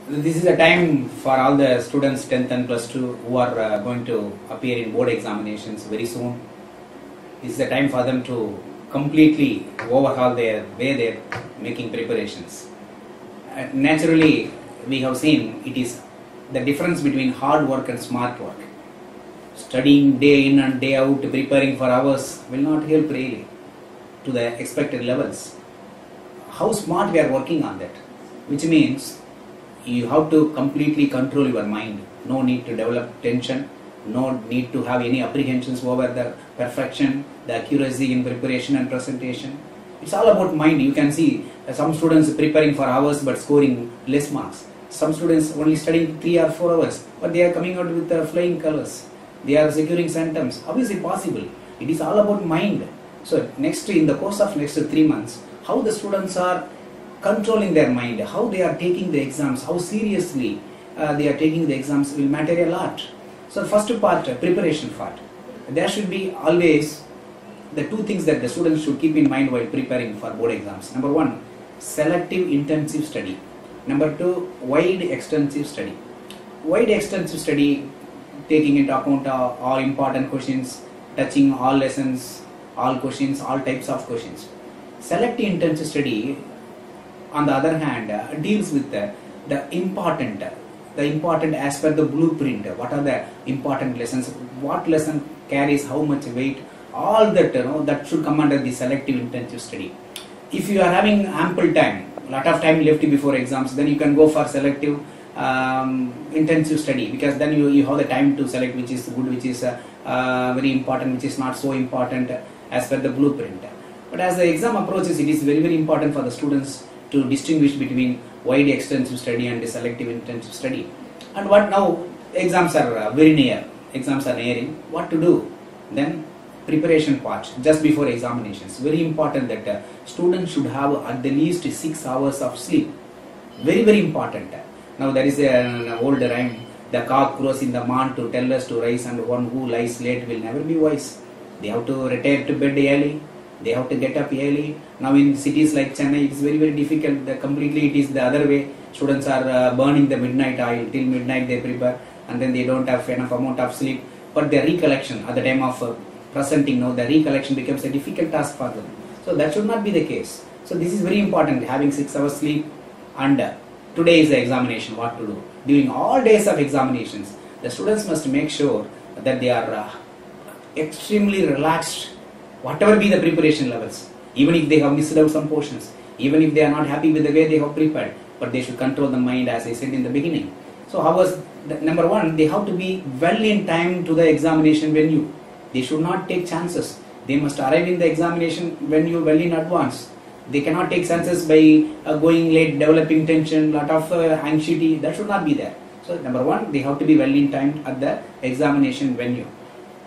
This is a time for all the students 10th and plus 2 who are going to appear in board examinations very soon. This is a time for them to completely overhaul their way they're making preparations. Naturally, we have seen it is the difference between hard work and smart work. Studying day in and day out, preparing for hours will not help really to the expected levels. How smart we are working on that, which means you have to completely control your mind. No need to develop tension, no need to have any apprehensions over the perfection, the accuracy in preparation and presentation. It's all about mind. You can see some students preparing for hours but scoring less marks. Some students only studying 3 or 4 hours, but they are coming out with flying colors. They are securing sentems. How is it possible? It is all about mind. So in the course of next 3 months, how the students are controlling their mind, how they are taking the exams, how seriously they are taking the exams will matter a lot. So first part, preparation part. There should be always the 2 things that the students should keep in mind while preparing for board exams. Number 1, selective intensive study. Number 2, wide extensive study. Wide extensive study, taking into account all important questions, touching all lessons, all questions, all types of questions. Selective intensive study, on the other hand, deals with the important as per the blueprint. What are the important lessons? What lesson carries how much weight? All that that should come under the selective intensive study. If you are having ample time, lot of time left before exams, then you can go for selective intensive study, because then you have the time to select which is good, which is very important, which is not so important as per the blueprint. But as the exam approaches, it is very, very important for the students to distinguish between wide extensive study and the selective intensive study. And what now, exams are very near, exams are nearing, what to do? Then preparation part, just before examinations, very important that students should have at the least 6 hours of sleep. Very, very important. Now there is an old rhyme, the cock crows in the morn to tell us to rise, and one who lies late will never be wise. They have to retire to bed early, they have to get up early. Now in cities like Chennai, it is very, very difficult. Completely it is the other way. Students are burning the midnight oil, till midnight they prepare, and then they don't have enough amount of sleep. But their recollection at the time of presenting, now the recollection becomes a difficult task for them. So that should not be the case. So this is very important, having 6 hours sleep. And today is the examination, what to do? During all days of examinations, the students must make sure that they are extremely relaxed, whatever be the preparation levels, even if they have missed out some portions, even if they are not happy with the way they have prepared, but they should control the mind, as I said in the beginning. So number 1, they have to be well in time to the examination venue. They should not take chances. They must arrive in the examination venue well in advance. They cannot take chances by going late, developing tension, lot of anxiety. That should not be there. So number 1, they have to be well in time at the examination venue.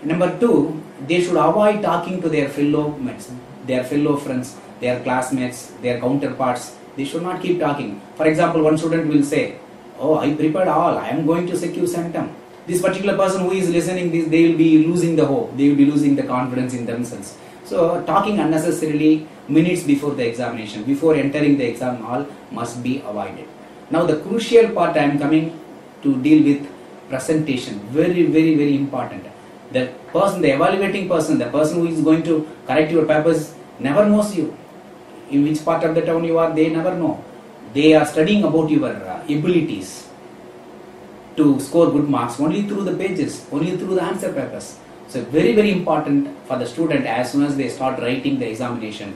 Number 2, they should avoid talking to their fellow mates, their fellow friends, their classmates, their counterparts. They should not keep talking. For example, one student will say, "Oh, I prepared all, I am going to secure centum." This particular person who is listening this, they will be losing the hope, they will be losing the confidence in themselves. So talking unnecessarily minutes before the examination, before entering the exam hall, must be avoided. Now the crucial part I am coming to deal with, presentation. Very, very, very important. The person, the evaluating person, the person who is going to correct your papers never knows you. In which part of the town you are, they never know. They are studying about your abilities to score good marks only through the pages, only through the answer papers. So very, very important for the student, as soon as they start writing the examination,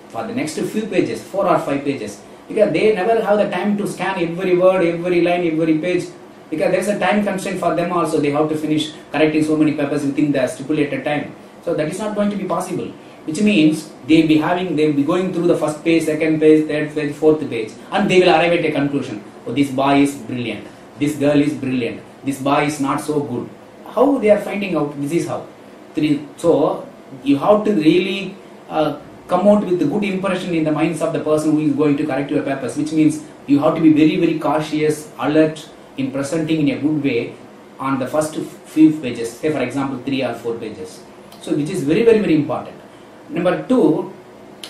for the next few pages, 4 or 5 pages, because they never have the time to scan every word, every line, every page, because there is a time constraint for them also. They have to finish correcting so many papers within the stipulated time. So that is not going to be possible, which means they will be going through the first page, second page, third page, fourth page, and they will arrive at a conclusion. Oh, this boy is brilliant, this girl is brilliant, this boy is not so good. How they are finding out? This is how. So you have to really come out with a good impression in the minds of the person who is going to correct your papers, which means you have to be very, very cautious, alert in presenting in a good way on the first few pages, say for example 3 or 4 pages. So which is very, very, very important. Number 2,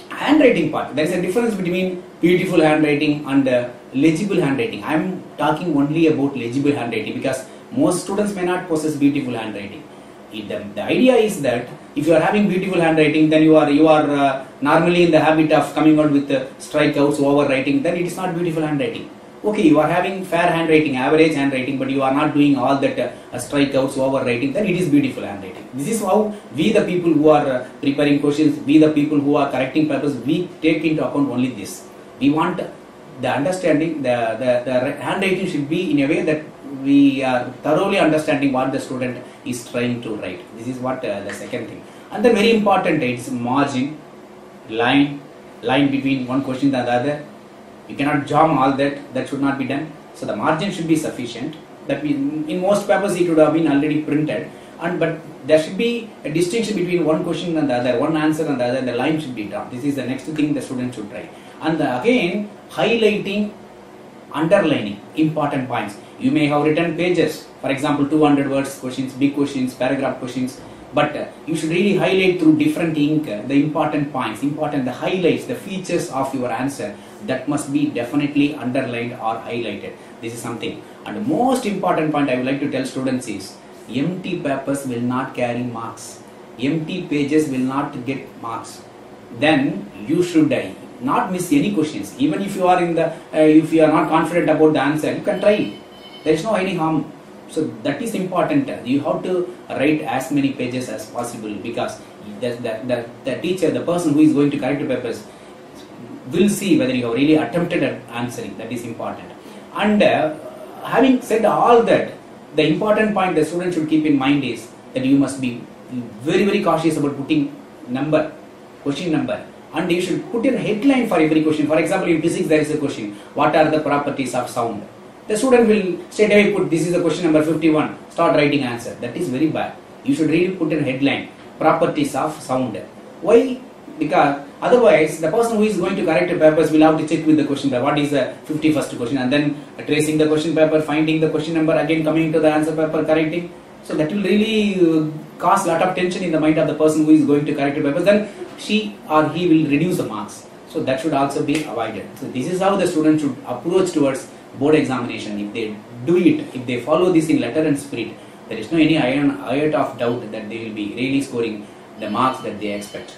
handwriting part. There is a difference between beautiful handwriting and legible handwriting. I am talking only about legible handwriting because most students may not possess beautiful handwriting. The idea is that if you are having beautiful handwriting, then you are normally in the habit of coming out with strikeouts, overwriting. Then it is not beautiful handwriting. Okay, you are having fair handwriting, average handwriting, but you are not doing all that strikeouts, overwriting. Then it is beautiful handwriting. This is how we, the people who are preparing questions, we, the people who are correcting papers, we take into account only this. We want the understanding, the handwriting should be in a way that we are thoroughly understanding what the student is trying to write. This is what the second thing. And then very important, it's margin, line between one question and the other. You cannot jam all that should not be done. So the margin should be sufficient. That in most papers it would have been already printed, but there should be a distinction between one question and the other, one answer and the other. The line should be drawn. This is the next thing the student should try. And again, highlighting, underlining important points. You may have written pages, for example 200 words questions, big questions, paragraph questions, but you should really highlight through different ink the important points, the highlights, the features of your answer that must be definitely underlined or highlighted. This is something. And the most important point I would like to tell students is empty papers will not carry marks. Empty pages will not get marks. Then you should not miss any questions. Even if you are if you are not confident about the answer, you can try it. There is no any harm. So that is important. You have to write as many pages as possible because the teacher, the person who is going to correct the papers, will see whether you have really attempted at answering. That is important. And having said all that, the important point the student should keep in mind is that you must be very, very cautious about putting number, question number. And you should put in a headline for every question. For example, in physics there is a question, what are the properties of sound? The student will straight away put, this is the question number 51, start writing answer. That is very bad. You should really put in a headline, properties of sound. Why? Because otherwise the person who is going to correct the papers will have to check with the question paper, what is the 51st question, and then tracing the question paper, finding the question number, again coming to the answer paper, correcting. So that will really cause a lot of tension in the mind of the person who is going to correct the papers. Then she or he will reduce the marks. So that should also be avoided. So this is how the student should approach towards board examination. If they do it, if they follow this in letter and spirit, there is no any iota of doubt that they will be really scoring the marks that they expect.